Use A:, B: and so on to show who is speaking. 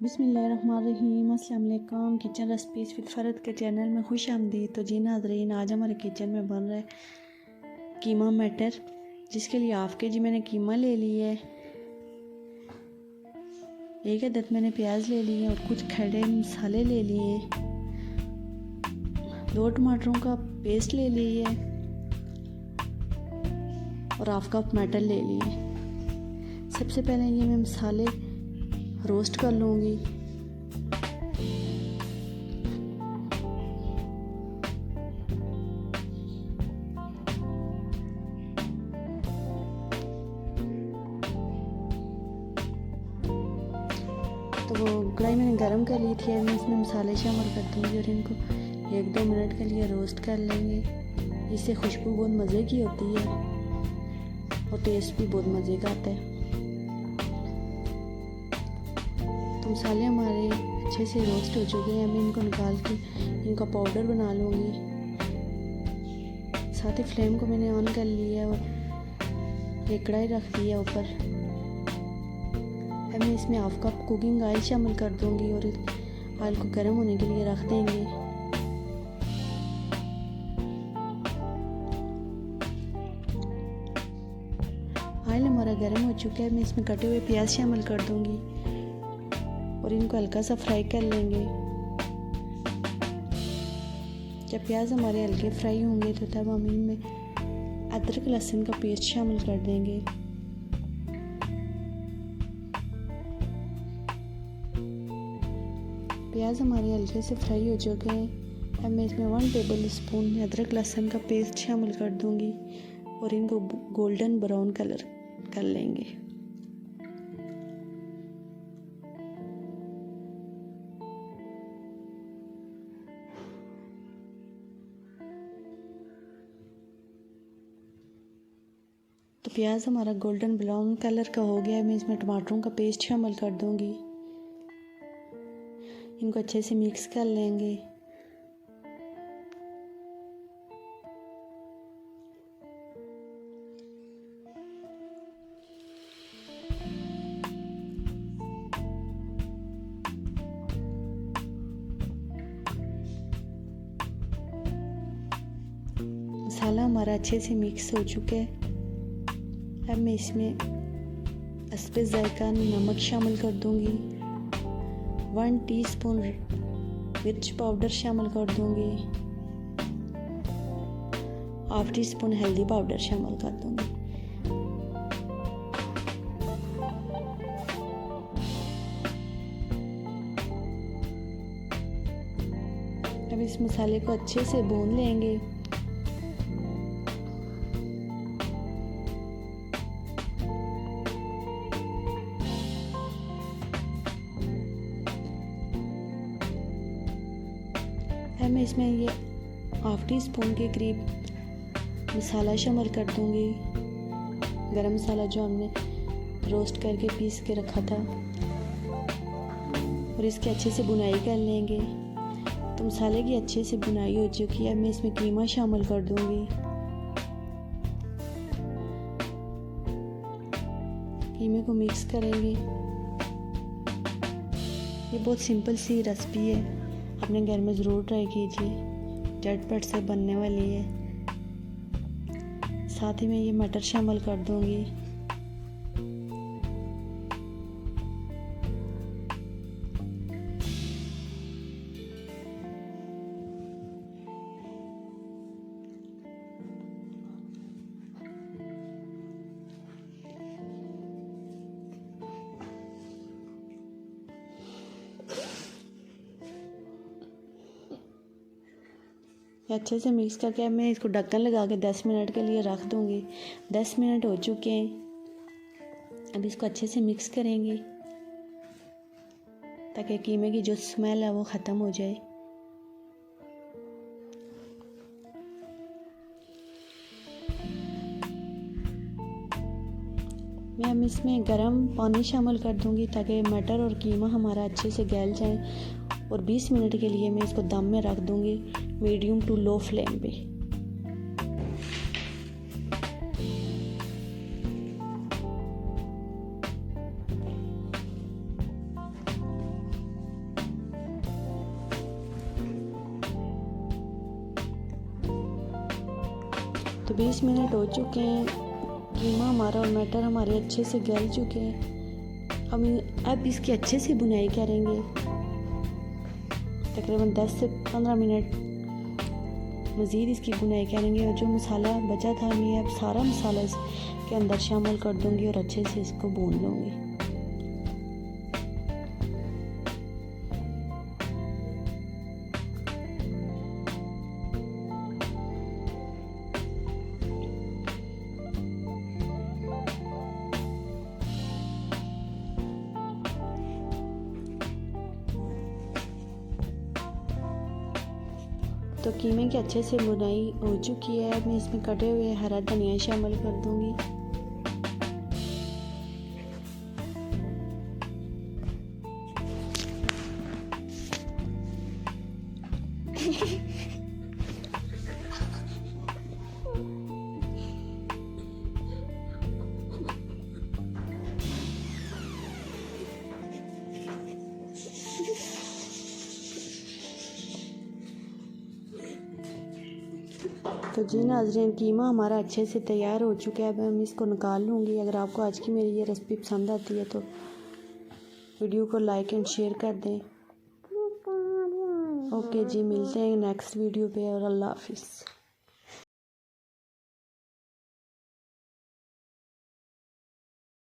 A: बिस्मिल्लाहिर्रहमानिर्रहीम। अस्सलाम वालेकुम। किचन रेसिपीज़ विद फ़रत के चैनल में खुश आमदीद। तो जी नाज़रीन, आज हमारे किचन में बन रहा है कीमा मटर, जिसके लिए हाफ़ के जी मैंने कीमा ले लिया है, 1 अदद मैंने प्याज ले लिए और कुछ खड़े मसाले ले लिए, 2 टमाटरों का पेस्ट ले लिए और हाफ़ कप मटर ले लिए। सबसे पहले ये मैं मसाले रोस्ट कर लूँगी। तो वो कढ़ाई मैंने गरम कर ली थी, मैं इसमें मसाले शामिल कर दूँगी और इनको 1-2 मिनट के लिए रोस्ट कर लेंगे। इससे खुशबू बहुत मज़े की होती है और टेस्ट भी बहुत मज़े का आता है। तो मसाले हमारे अच्छे से रोस्ट हो चुके हैं। मैं इनको निकाल के इनका पाउडर बना लूँगी। साथ ही फ्लेम को मैंने ऑन कर लिया और एक कढ़ाई रख दिया ऊपर। अब मैं इसमें हाफ़ कप कुकिंग ऑयल शामिल कर दूँगी और ऑयल को गर्म होने के लिए रख देंगे। ऑयल हमारा गर्म हो चुका है। मैं इसमें कटे हुए प्याज शामिल कर दूँगी और इनको हल्का सा फ्राई कर लेंगे। जब प्याज हमारे हल्के फ्राई होंगे तो तब हम इनमें अदरक लहसुन का पेस्ट शामिल कर देंगे। प्याज हमारे हल्के से फ्राई हो चुके हैं। अब मैं इसमें 1 टेबल स्पून अदरक लहसुन का पेस्ट शामिल कर दूंगी और इनको गोल्डन ब्राउन कलर कर लेंगे। तो प्याज हमारा गोल्डन ब्राउन कलर का हो गया है। मैं इसमें टमाटरों का पेस्ट शामिल कर दूंगी। इनको अच्छे से मिक्स कर लेंगे। मसाला हमारा अच्छे से मिक्स हो चुका है। अब मैं इसमें हस्बे ज़ायक़ा नमक शामिल कर दूंगी, 1 टीस्पून मिर्च पाउडर शामिल कर दूंगी, ½ टीस्पून हल्दी पाउडर शामिल कर दूंगी। अब इस मसाले को अच्छे से भून लेंगे। अब मैं इसमें ये ½ टीस्पून के करीब मसाला शामिल कर दूंगी, गरम मसाला जो हमने रोस्ट करके पीस के रखा था, और इसकी अच्छे से बुनाई कर लेंगे। तो मसाले की अच्छे से बुनाई हो चुकी है। मैं इसमें कीमा शामिल कर दूंगी। कीमे को मिक्स करेंगे। ये बहुत सिंपल सी रेसिपी है, अपने घर में ज़रूर ट्राई कीजिए, झटपट से बनने वाली है। साथ ही मैं ये मटर शामिल कर दूंगी। अच्छे से मिक्स करके अब मैं इसको ढक्कन लगा के 10 मिनट के लिए रख दूंगी। 10 मिनट हो चुके हैं। अब इसको अच्छे से मिक्स करेंगे ताकि कीमे की जो स्मेल है वो ख़त्म हो जाए। मैं अब इसमें गर्म पानी शामिल कर दूंगी ताकि मटर और कीमा हमारा अच्छे से गल जाए, और 20 मिनट के लिए मैं इसको दम में रख दूंगी, मीडियम टू लो फ्लेम पे। तो 20 मिनट हो चुके हैं, कीमा हमारा और मटर हमारे अच्छे से गल चुके हैं। हम अब इसकी अच्छे से बुनाई करेंगे, तकरीबन 10 से 15 मिनट मज़ीद इसकी बुनाई करेंगे। और जो मसाला बचा था मैं अब सारा मसाला इसके अंदर शामिल कर दूंगी और अच्छे से इसको भून लूँगी। तो कीमे की अच्छे से बुनाई हो चुकी है। अब मैं इसमें कटे हुए हरा धनिया शामिल कर दूंगी। तो जी नाज़रीन, कीमा हमारा अच्छे से तैयार हो चुका है। अब हम इसको निकाल लूँगी। अगर आपको आज की मेरी ये रेसिपी पसंद आती है तो वीडियो को लाइक एंड शेयर कर दें। ओके जी, मिलते हैं नेक्स्ट वीडियो पे और अल्लाह हाफिज़।